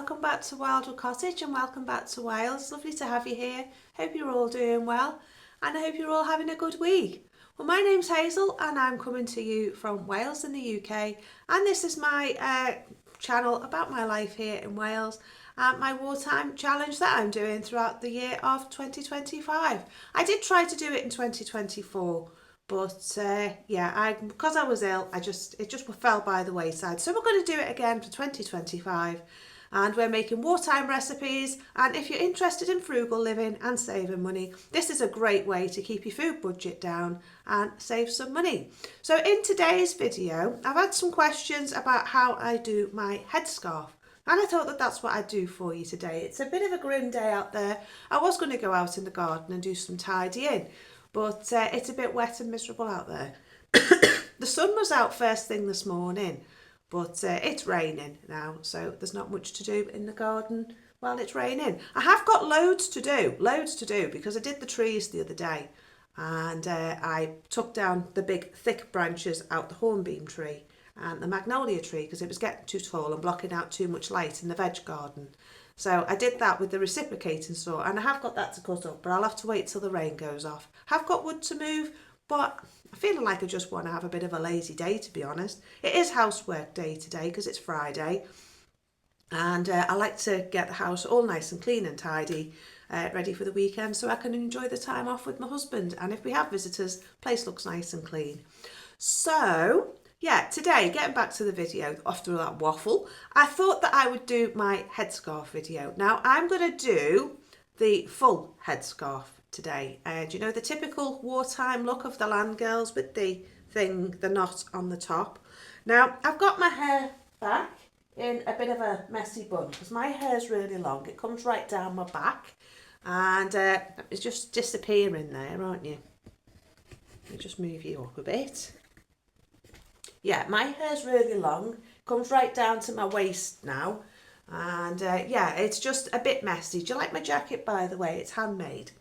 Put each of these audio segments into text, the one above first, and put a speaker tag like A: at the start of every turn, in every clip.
A: welcome back to Wildwood Cottage and welcome back to Wales. Lovely to have you here. Hope you're all doing well and I hope you're all having a good week. Well, my name's Hazel and I'm coming to you from Wales in the UK, and this is my channel about my life here in Wales and my wartime challenge that I'm doing throughout the year of 2025. I did try to do it in 2024, but because I was ill, it just fell by the wayside. So we're going to do it again for 2025, and we're making wartime recipes. And if you're interested in frugal living and saving money, this is a great way to keep your food budget down and save some money. So in today's video, I've had some questions about how I do my headscarf. And I thought that that's what I'd do for you today. It's a bit of a grim day out there. I was going to go out in the garden and do some tidying, but it's a bit wet and miserable out there. The sun was out first thing this morning, but it's raining now, so there's not much to do in the garden while it's raining. I have got loads to do because I did the trees the other day, and I took down the big thick branches out the hornbeam tree and the magnolia tree because it was getting too tall and blocking out too much light in the veg garden. So I did that with the reciprocating saw, and I have got that to cut up, but I'll have to wait till the rain goes off. Have got wood to move, but I'm feeling like I just want to have a bit of a lazy day, to be honest. It is housework day today because it's Friday, and I like to get the house all nice and clean and tidy, ready for the weekend so I can enjoy the time off with my husband. And if we have visitors, the place looks nice and clean. So yeah, today, getting back to the video after that waffle, I thought that I would do my headscarf video. Now, I'm going to do the full headscarf today. Do you know the typical wartime look of the Landgirls with the knot on the top? Now, I've got my hair back in a bit of a messy bun because my hair's really long. It comes right down my back, and it's just disappearing there, aren't you? Let me just move you up a bit. Yeah, my hair's really long, comes right down to my waist now, and yeah, it's just a bit messy. Do you like my jacket, by the way? It's handmade.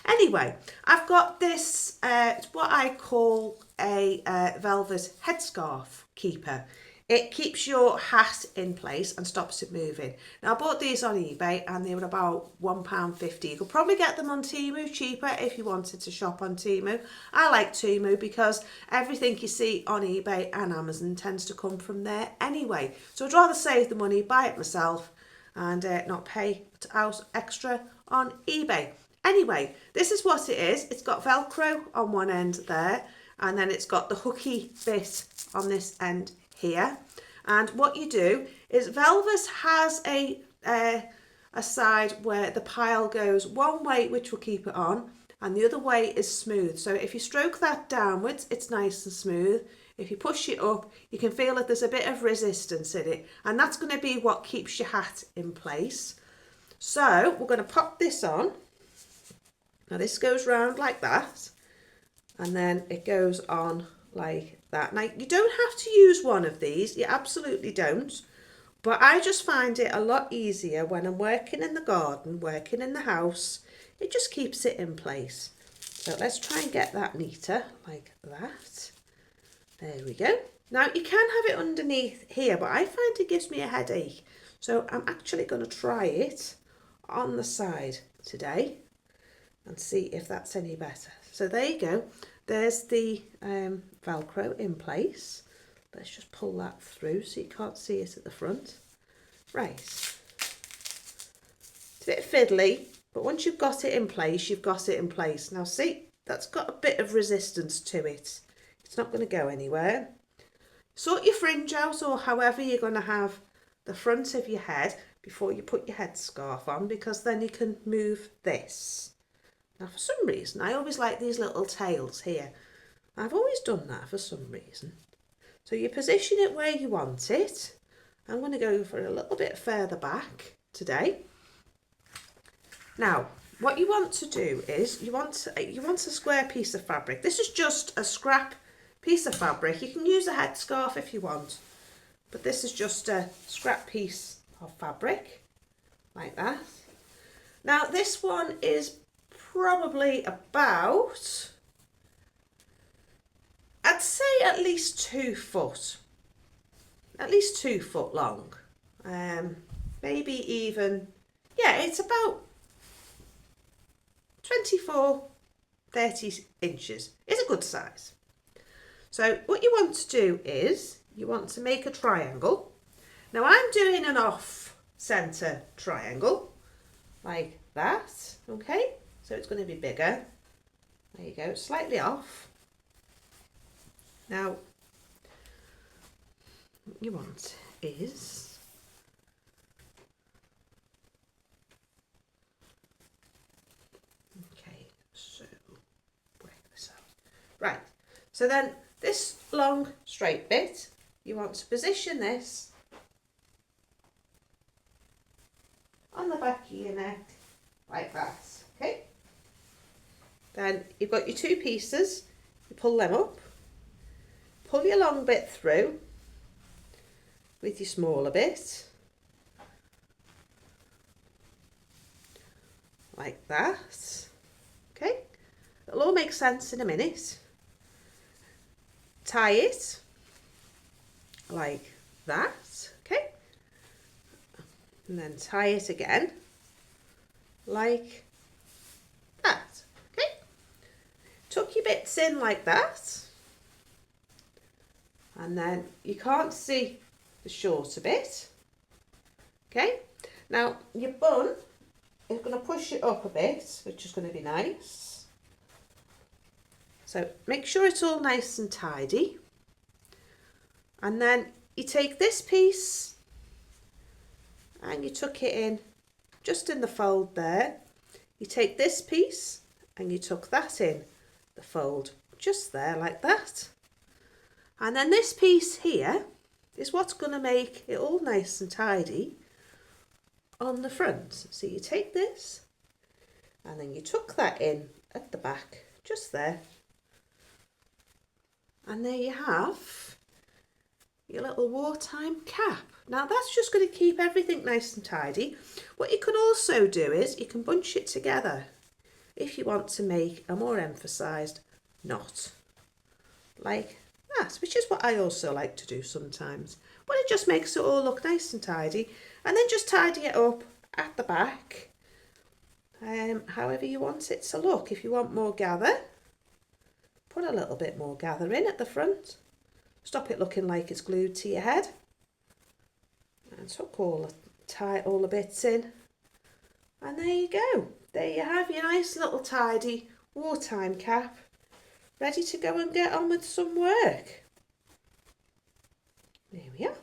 A: Anyway, I've got this, what I call a velvet headscarf keeper. It keeps your hat in place and stops it moving. Now, I bought these on eBay and they were about £1.50. You could probably get them on Temu cheaper if you wanted to shop on Temu. I like Temu because everything you see on eBay and Amazon tends to come from there anyway. So I'd rather save the money, buy it myself, and not pay out extra on eBay. Anyway, this is what it is. It's got Velcro on one end there, and then it's got the hooky bit on this end here. And what you do is Velvet has a side where the pile goes one way, which will keep it on, and the other way is smooth. So if you stroke that downwards, it's nice and smooth. If you push it up, you can feel that there's a bit of resistance in it, and that's going to be what keeps your hat in place. So we're going to pop this on. Now this goes round like that, and then it goes on like that. Now you don't have to use one of these, you absolutely don't, but I just find it a lot easier when I'm working in the garden, working in the house. It just keeps it in place. So let's try and get that neater like that. There we go. Now you can have it underneath here, but I find it gives me a headache, so I'm actually going to try it on the side today and see if that's any better. So there you go. There's the Velcro in place. Let's just pull that through so you can't see it at the front. Right. It's a bit fiddly, but once you've got it in place, you've got it in place. Now see, that's got a bit of resistance to it. It's not going to go anywhere. Sort your fringe out, or however you're going to have the front of your head before you put your headscarf on, because then you can move this. Now, for some reason, I always like these little tails here. I've always done that for some reason. So you position it where you want it. I'm going to go for a little bit further back today. Now, what you want to do is you want a square piece of fabric. This is just a scrap piece of fabric. You can use a headscarf if you want, but this is just a scrap piece of fabric like that. Now, this one is probably about, I'd say at least 2 foot long, maybe even, yeah, it's about 24, 30 inches. It's a good size. So what you want to do is you want to make a triangle. Now I'm doing an off center triangle like that, okay? So it's going to be bigger. There you go, slightly off. Now what you want is okay, so break this out. Right, so then this long straight bit, you want to position this on the back of your neck like that, okay? Then you've got your two pieces, you pull them up, pull your long bit through with your smaller bit, like that, okay? It'll all make sense in a minute. Tie it like that, okay? And then tie it again like that, okay? Tuck your bits in like that, and then you can't see the shorter bit, okay? Now your bun is going to push it up a bit, which is going to be nice. So make sure it's all nice and tidy, and then you take this piece and you tuck it in just in the fold there. You take this piece and you tuck that in the fold just there like that, and then this piece here is what's going to make it all nice and tidy on the front. So you take this and then you tuck that in at the back just there, and there you have your little wartime cap. Now that's just going to keep everything nice and tidy. What you can also do is you can bunch it together if you want to make a more emphasised knot like that, which is what I also like to do sometimes, but it just makes it all look nice and tidy. And then just tidy it up at the back however you want it to look. If you want more gather, put a little bit more gather in at the front, stop it looking like it's glued to your head, and tie all the bits in, and there you go. There you have your nice little tidy wartime cap, ready to go and get on with some work. There we are.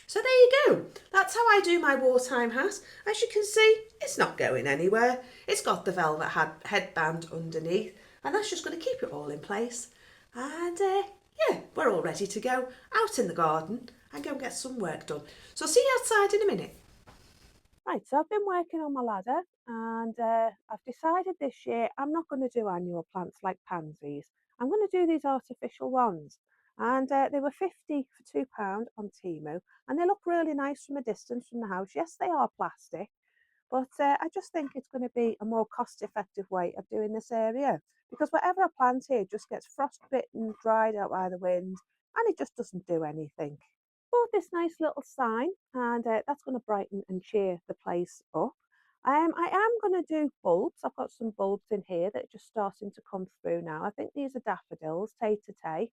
A: So there you go. That's how I do my wartime hat. As you can see, it's not going anywhere. It's got the velvet headband underneath, and that's just going to keep it all in place. And yeah, we're all ready to go out in the garden and go and get some work done. So I'll see you outside in a minute. Right, so I've been working on my ladder, and I've decided this year I'm not going to do annual plants like pansies. I'm going to do these artificial ones. And they were 50 for £2 on Temu, and they look really nice from a distance from the house. Yes, they are plastic, but I just think it's going to be a more cost-effective way of doing this area, because whatever I plant here just gets frostbitten, dried out by the wind, and it just doesn't do anything. Bought this nice little sign, and that's going to brighten and cheer the place up. I am going to do bulbs. I've got some bulbs in here that are just starting to come through now. I think these are daffodils, tay.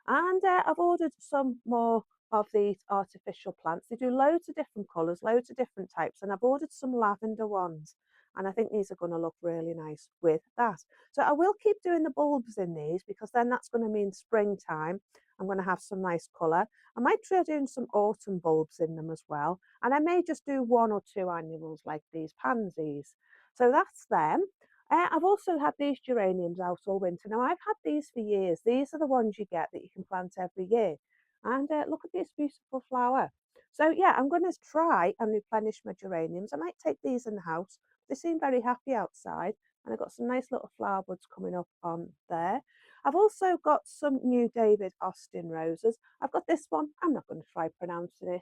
A: And I've ordered some more of these artificial plants. They do loads of different colours, loads of different types, and I've ordered some lavender ones. And I think these are going to look really nice with that. So I will keep doing the bulbs in these, because then that's going to mean springtime. I'm going to have some nice colour. I might try doing some autumn bulbs in them as well. And I may just do one or two annuals like these pansies. So that's them. I've also had these geraniums out all winter. Now, I've had these for years. These are the ones you get that you can plant every year. And look at this beautiful flower. So, yeah, I'm going to try and replenish my geraniums. I might take these in the house. They seem very happy outside. And I've got some nice little flower buds coming up on there. I've also got some new David Austin roses. I've got this one. I'm not going to try pronouncing it,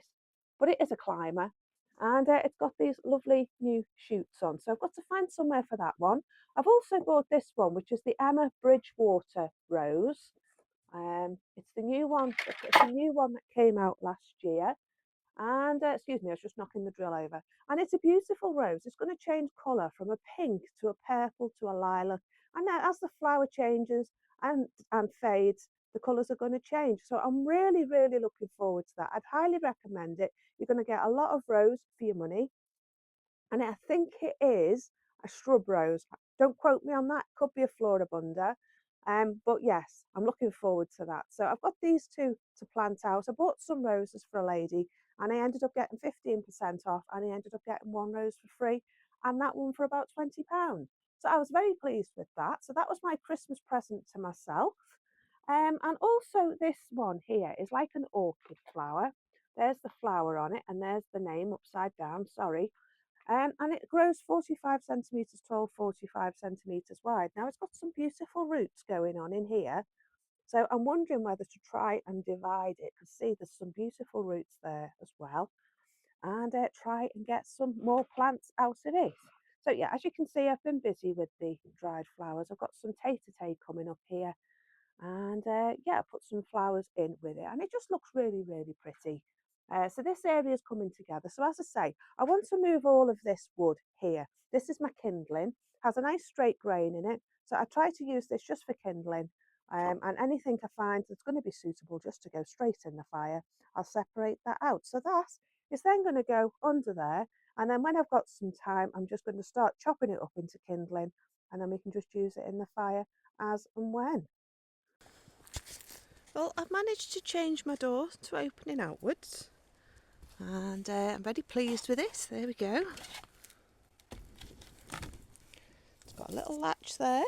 A: but it is a climber. And it's got these lovely new shoots on. So I've got to find somewhere for that one. I've also bought this one, which is the Emma Bridgewater Rose. It's the new one. It's a new one that came out last year,
B: And excuse me, I was just knocking the drill over. And it's a beautiful rose. It's going to change colour from a pink to a purple to a lilac. And then as the flower changes and fades, the colours are going to change. So I'm really, really looking forward to that. I'd highly recommend it. You're going to get a lot of rose for your money. And I think it is a shrub rose. Don't quote me on that. Could be a floribunda. But yes, I'm looking forward to that. So I've got these two to plant out. I bought some roses for a lady and I ended up getting 15% off and I ended up getting one rose for free and that one for about £20. So I was very pleased with that. So that was my Christmas present to myself. And also this one here is like an orchid flower. There's the flower on it and there's the name upside down, sorry. And it grows 45 centimetres tall, 45 centimetres wide. Now it's got some beautiful roots going on in here. So I'm wondering whether to try and divide it, because see there's some beautiful roots there as well. And try and get some more plants out of it. So yeah, as you can see, I've been busy with the dried flowers. I've got some tay coming up here and yeah, I put some flowers in with it and it just looks really, really pretty. So this area is coming together. So as I say, I want to move all of this wood here. This is my kindling, has a nice straight grain in it. So I try to use this just for kindling and anything I find that's going to be suitable just to go straight in the fire, I'll separate that out. So that is then going to go under there. And then when I've got some time, I'm just going to start chopping it up into kindling and then we can just use it in the fire as and when.
A: Well, I've managed to change my door to opening outwards and I'm very pleased with it. There we go. It's got a little latch there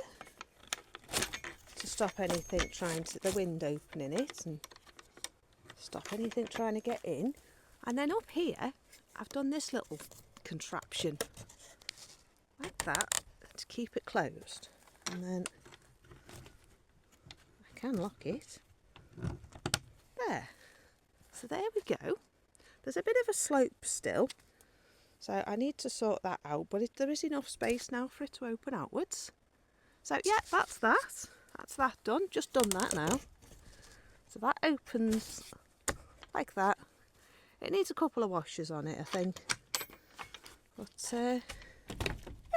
A: to stop anything trying to, the wind opening it and stop anything trying to get in. And then up here, I've done this little contraption like that to keep it closed. And then I can lock it. There. So there we go. There's a bit of a slope still, so I need to sort that out, but there is enough space now for it to open outwards. So yeah, that's that. That's that done. Just done that now. So that opens like that. It needs a couple of washes on it, I think. But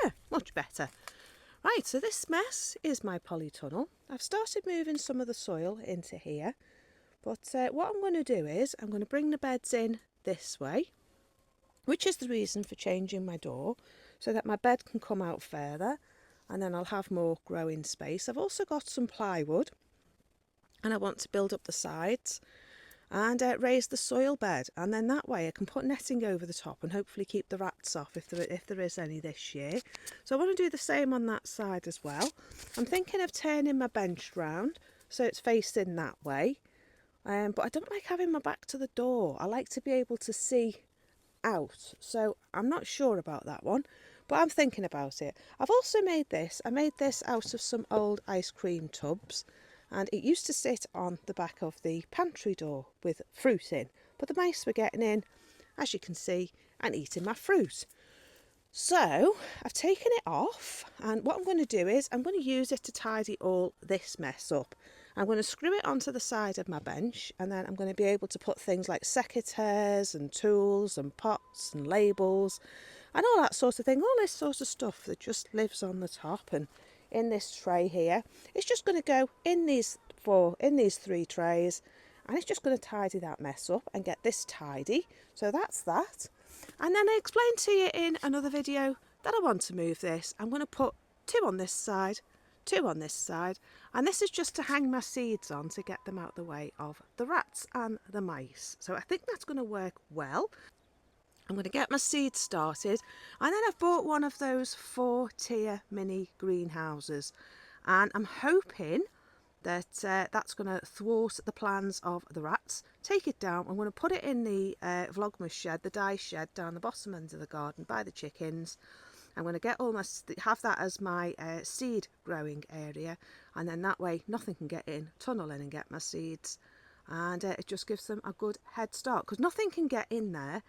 A: yeah, much better. Right, so this mess is my polytunnel. I've started moving some of the soil into here. But what I'm going to do is I'm going to bring the beds in this way, which is the reason for changing my door, so that my bed can come out further and then I'll have more growing space. I've also got some plywood and I want to build up the sides and raise the soil bed, and then that way I can put netting over the top and hopefully keep the rats off if there is any this year. So I want to do the same on that side as well. I'm thinking of turning my bench round so it's facing that way. But I don't like having my back to the door. I like to be able to see out. So I'm not sure about that one, but I'm thinking about it. I've also made this. I made this out of some old ice cream tubs. And it used to sit on the back of the pantry door with fruit in. But the mice were getting in, as you can see, and eating my fruit. So I've taken it off, and what I'm going to do is I'm going to use it to tidy all this mess up. I'm going to screw it onto the side of my bench, and then I'm going to be able to put things like secateurs and tools and pots and labels and all that sort of thing, all this sort of stuff that just lives on the top and in this tray here. It's just going to go in these three trays, and it's just going to tidy that mess up and get this tidy. So that's that. And then I explained to you in another video that I want to move this. I'm going to put 2 on this side, 2 on this side, and this is just to hang my seeds on to get them out the way of the rats and the mice. So I think that's going to work well. I'm going to get my seeds started, and then I've bought one of those 4-tier mini greenhouses, and I'm hoping that that's going to thwart the plans of the rats. Take it down. I'm going to put it in the Vlogmas shed, the dye shed down the bottom end of the garden by the chickens. I'm going to get have that as my seed growing area, and then that way nothing can get in, tunnel in and get my seeds, and it just gives them a good head start, because nothing can get in there.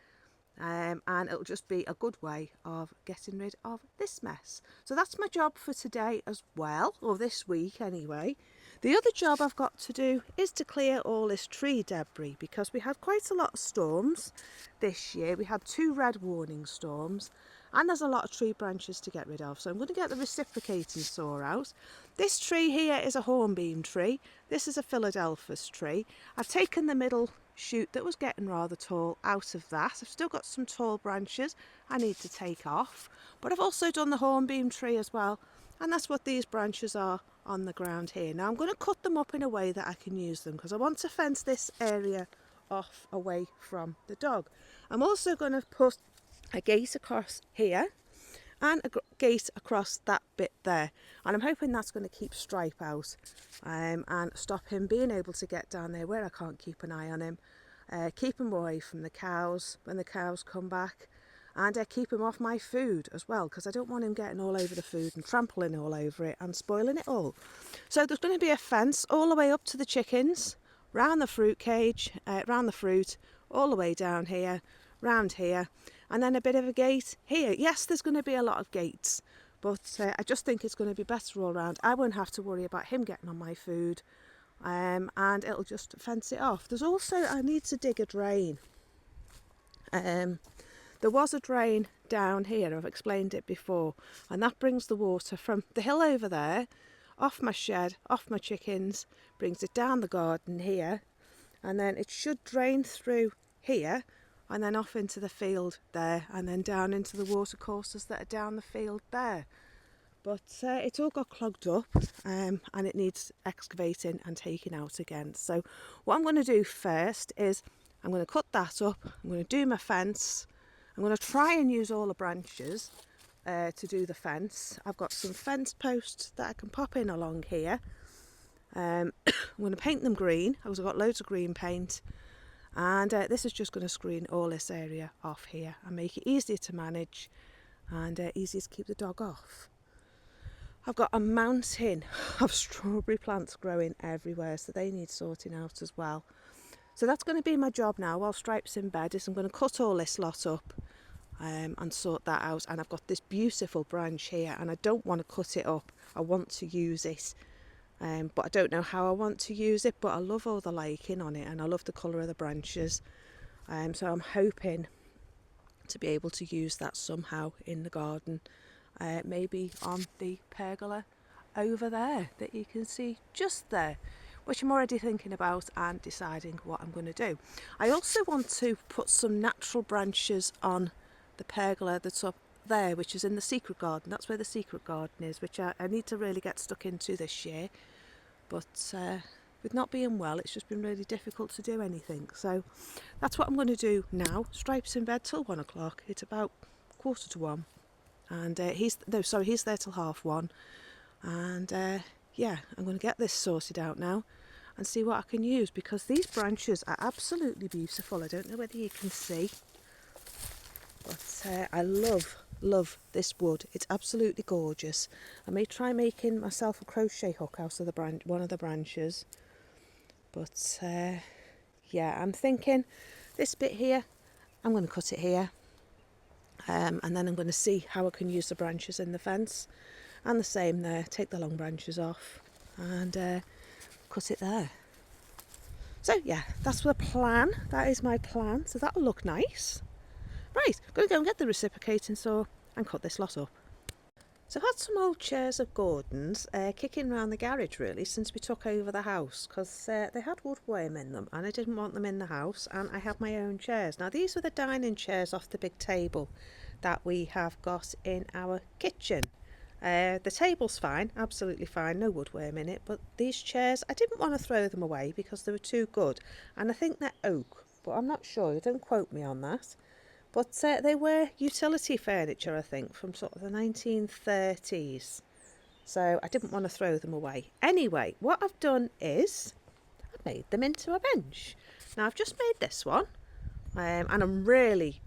A: And it'll just be a good way of getting rid of this mess. So that's my job for today as well, or this week anyway.
B: The other job I've got to do is to clear all this tree debris, because we had quite a lot of storms this year. We had 2 red warning storms, and there's a lot of tree branches to get rid of. So I'm going to get the reciprocating saw out. This tree here is a hornbeam tree. This is a Philadelphus tree. I've taken the middle shoot that was getting rather tall out of that. I've still got some tall branches I need to take off, but I've also done the hornbeam tree as well, and that's what these branches are on the ground here. Now I'm going to cut them up in a way that I can use them, because I want to fence this area off away from the dog. I'm also going to put a gate across here and a gate across that bit there, and I'm hoping that's going to keep Stripe out and stop him being able to get down there where I can't keep an eye on him, keep him away from the cows when the cows come back, and keep him off my food as well, because I don't want him getting all over the food and trampling all over it and spoiling it all. So there's going to be a fence all the way up to the chickens, round the fruit cage, round the fruit, all the way down here, round here, and then a bit of a gate here. Yes, there's going to be a lot of gates, but I just think it's going to be better all round. I won't have to worry about him getting on my food, and it'll just fence it off. There's also, I need to dig a drain. There was a drain down here, I've explained it before, and that brings the water from the hill over there, off my shed, off my chickens, brings it down the garden here, and then it should drain through here, and then off into the field there, and then down into the water courses that are down the field there. But it's all got clogged up, and it needs excavating and taking out again. So what I'm going to do first is I'm going to cut that up, I'm going to do my fence. I'm going to try and use all the branches to do the fence. I've got some fence posts that I can pop in along here. I'm going to paint them green. I've got loads of green paint, and this is just going to screen all this area off here and make it easier to manage and easier to keep the dog off. I've got a mountain of strawberry plants growing everywhere, so they need sorting out as well. So that's going to be my job now while Stripe's in bed, is I'm going to cut all this lot up and sort that out. And I've got this beautiful branch here, and I don't want to cut it up. I want to use it, but I don't know how I want to use it, but I love all the lichen on it, and I love the colour of the branches. So I'm hoping to be able to use that somehow in the garden, maybe on the pergola over there that you can see just there, which I'm already thinking about and deciding what I'm going to do. I also want to put some natural branches on the pergola that's up there, which is in the secret garden. That's where the secret garden is, which I need to really get stuck into this year. But with not being well, it's just been really difficult to do anything. So that's what I'm going to do now. Stripe's in bed till 1 o'clock. It's about 1:45, and he's there till 1:30. And yeah, I'm going to get this sorted out now and see what I can use, because these branches are absolutely beautiful. I don't know whether you can see, but I love this wood. It's absolutely gorgeous. I may try making myself a crochet hook out of the one of the branches, but yeah, I'm thinking this bit here, I'm going to cut it here, and then I'm going to see how I can use the branches in the fence, and the same there, take the long branches off and cut it there. So yeah, that's the plan. That is my plan. So that'll look nice. Right, I'm going to go and get the reciprocating saw and cut this lot up. So I've had some old chairs of Gordon's kicking around the garage really since we took over the house, because they had woodworm in them and I didn't want them in the house, and I had my own chairs. Now these were the dining chairs off the big table that we have got in our kitchen. The table's fine, absolutely fine, no woodworm in it, but these chairs, I didn't want to throw them away because they were too good, and I think they're oak, but I'm not sure, don't quote me on that. But they were utility furniture, I think, from sort of the 1930s, so I didn't want to throw them away. Anyway, what I've done is I've made them into a bench. Now I've just made this one, and I'm really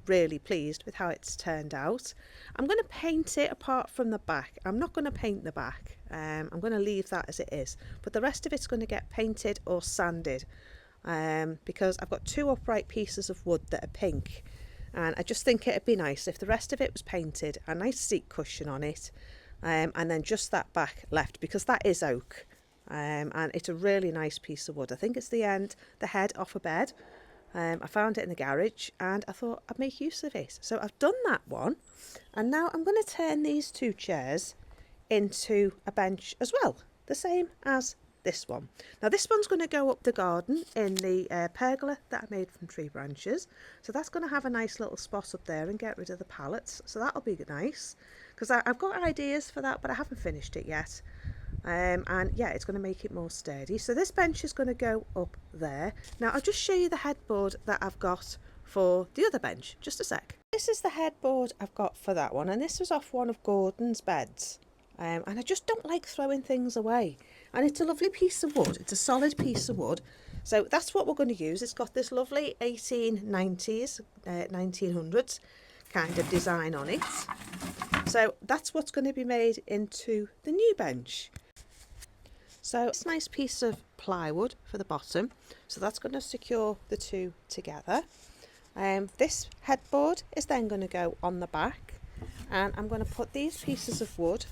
B: pleased with how it's turned out. I'm going to paint it apart from the back. I'm not going to paint the back. I'm going to leave that as it is, but the rest of it's going to get painted or sanded, because I've got 2 upright pieces of wood that are pink, and I just think it'd be nice if the rest of it was painted, a nice seat cushion on it, and then just that back left, because that is oak. and it's a really nice piece of wood. I think it's the head off a bed. I found it in the garage and I thought I'd make use of it. So I've done that one, and now I'm going to turn these two chairs into a bench as well, the same as this one. Now this one's going to go up the garden in the pergola that I made from tree branches, so that's going to have a nice little spot up there and get rid of the pallets, so that'll be nice, because I've got ideas for that but I haven't finished it yet. And yeah, it's going to make it more sturdy. So this bench is going to go up there. Now I'll just show you the headboard that I've got for the other bench, just a sec. This is the headboard I've got for that one, and this was off one of Gordon's beds. And I just don't like throwing things away, and it's a lovely piece of wood. It's a solid piece of wood, so that's what we're going to use. It's got this lovely 1890s 1900s kind of design on it, so that's what's going to be made into the new bench. So it's a nice piece of plywood for the bottom, so that's going to secure the two together. This headboard is then going to go on the back, and I'm going to put these pieces of wood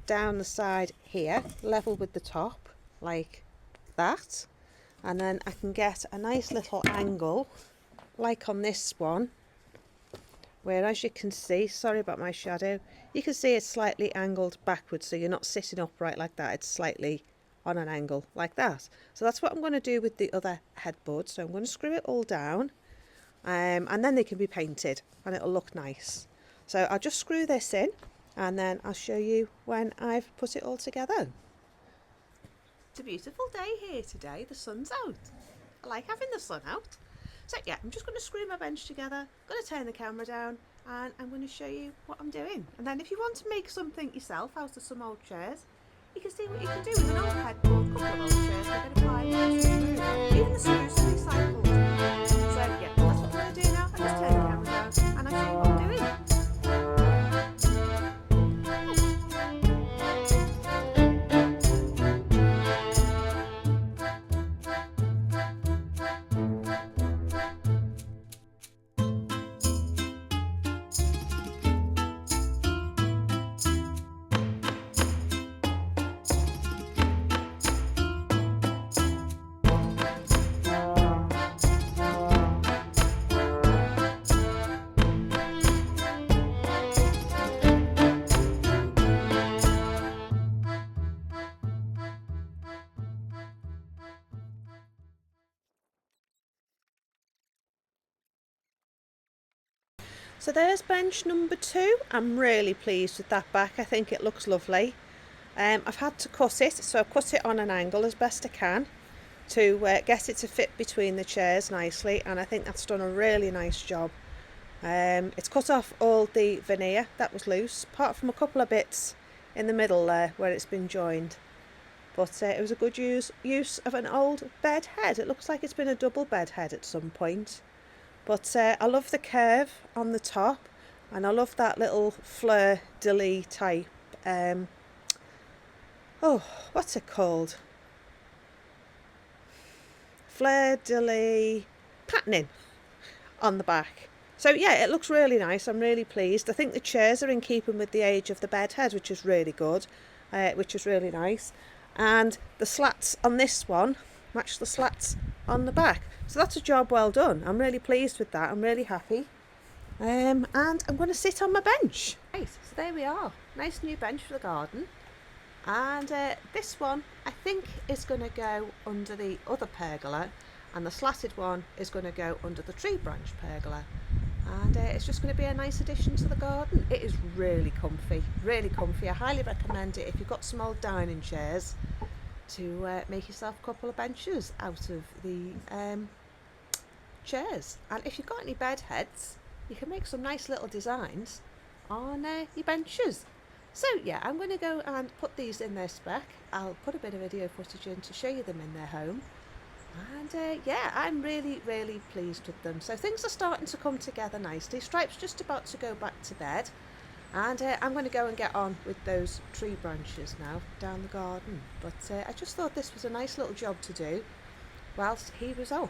B: down the side here, level with the top, like that, and then I can get a nice little angle, like on this one, where, as you can see, sorry about my shadow, you can see it's slightly angled backwards, so you're not sitting upright like that, it's slightly on an angle like that. So that's what I'm going to do with the other headboard. So I'm going to screw it all down, and then they can be painted and it'll look nice. So I'll just screw this in, and then I'll show you when I've put it all together. It's a beautiful day here today, the sun's out. I like having the sun out. So yeah, I'm just going to screw my bench together, I'm going to turn the camera down, and I'm going to show you what I'm doing. And then if you want to make something yourself out of some old chairs, you can see what you can do with an old headboard, a couple of old chairs, and a bit of plywood, even the screws are recycled. So yeah, that's what I'm going to do now. I just turn the camera down and I'll show you what I'm doing. So there's bench number 2. I'm really pleased with that back. I think it looks lovely. I've had to cut it, so I've cut it on an angle as best I can to get it to fit between the chairs nicely, and I think that's done a really nice job. It's cut off all the veneer that was loose, apart from a couple of bits in the middle there where it's been joined. But it was a good use of an old bed head. It looks like it's been a double bed head at some point. But I love the curve on the top, and I love that little fleur-de-lis type, what's it called? Fleur-de-lis patterning on the back. So yeah, it looks really nice. I'm really pleased. I think the chairs are in keeping with the age of the bed head, which is really good, which is really nice. And the slats on this one match the slats on the back. So that's a job well done. I'm really pleased with that. I'm really happy. And I'm going to sit on my bench. Right, so there we are. Nice new bench for the garden. And this one, I think, is going to go under the other pergola, and the slatted one is going to go under the tree branch pergola. And it's just going to be a nice addition to the garden. It is really comfy, really comfy. I highly recommend it if you've got some old dining chairs, to make yourself a couple of benches out of the chairs. And if you've got any bed heads, you can make some nice little designs on your benches. So yeah, I'm going to go and put these in their spec. I'll put a bit of video footage in to show you them in their home. And yeah, I'm really, really pleased with them. So things are starting to come together nicely. Stripe's just about to go back to bed. And I'm going to go and get on with those tree branches now down the garden. But I just thought this was a nice little job to do whilst he was up,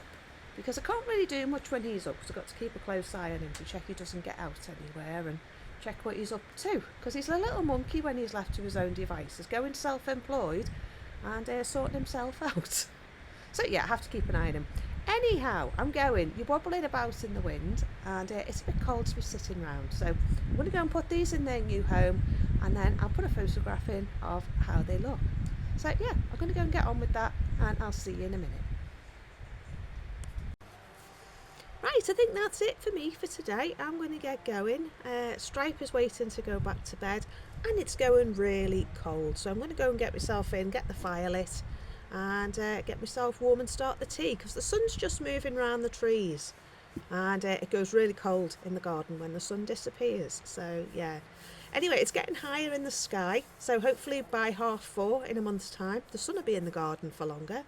B: because I can't really do much when he's up, because I've got to keep a close eye on him to check he doesn't get out anywhere and
A: check what he's up to, because he's a little monkey when he's left to his own devices, going self-employed and sorting himself out. So yeah, I have to keep an eye on him. Anyhow, I'm going. You're wobbling about in the wind, and it's a bit cold to be sitting round. So I'm going to go and put these in their new home, and then I'll put a photograph in of how they look. So yeah, I'm going to go and get on with that, and I'll see you in a minute. Right, I think that's it for me for today. I'm going to get going. Stripe is waiting to go back to bed, and it's going really cold. So I'm going to go and get myself in, get the fire lit, and get myself warm and start the tea, because the sun's just moving around the trees, and it goes really cold in the garden when the sun disappears. So yeah. Anyway, it's getting higher in the sky, so hopefully by 4:30 in a month's time, the sun will be in the garden for longer,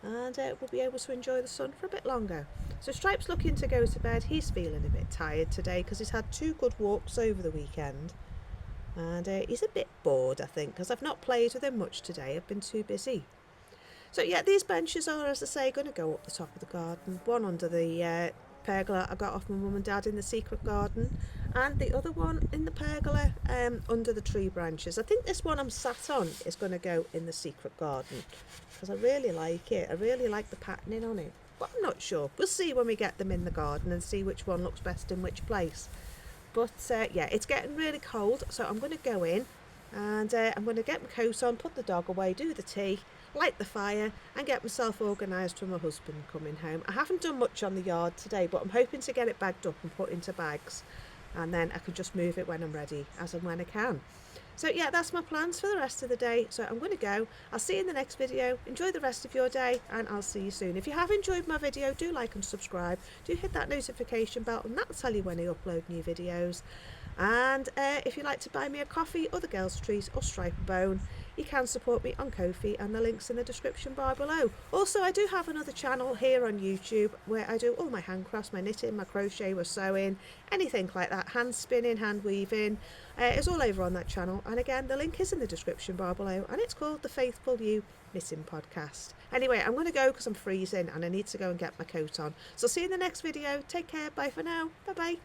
A: and we'll be able to enjoy the sun for a bit longer. So Stripe's looking to go to bed. He's feeling a bit tired today because he's had 2 good walks over the weekend, and he's a bit bored, I think, because I've not played with him much today. I've been too busy. So yeah, these benches are, as I say, going to go up the top of the garden. One under the pergola I got off my mum and dad in the secret garden, and the other one in the pergola under the tree branches. I think this one I'm sat on is going to go in the secret garden, because I really like it. I really like the patterning on it, but I'm not sure. We'll see when we get them in the garden and see which one looks best in which place. But yeah, it's getting really cold, so I'm going to go in, and I'm going to get my coat on, put the dog away, do the tea, light the fire, and get myself organised for my husband coming home. I haven't done much on the yard today, but I'm hoping to get it bagged up and put into bags, and then I can just move it when I'm ready, as and when I can. So yeah, that's my plans for the rest of the day. So I'm going to go. I'll see you in the next video. Enjoy the rest of your day, and I'll see you soon. If you have enjoyed my video, do like and subscribe. Do hit that notification bell, and that'll tell you when I upload new videos. And if you'd like to buy me a coffee, or the girls' treat, or stripe a bone, you can support me on Ko-fi, and the link's in the description bar below. Also, I do have another channel here on YouTube where I do all my handcrafts, my knitting, my crochet, my sewing, anything like that, hand spinning, hand weaving. It's all over on that channel, and again, the link is in the description bar below, and it's called The Faithful You Knitting Podcast. Anyway, I'm going to go because I'm freezing and I need to go and get my coat on. So see you in the next video. Take care. Bye for now. Bye bye.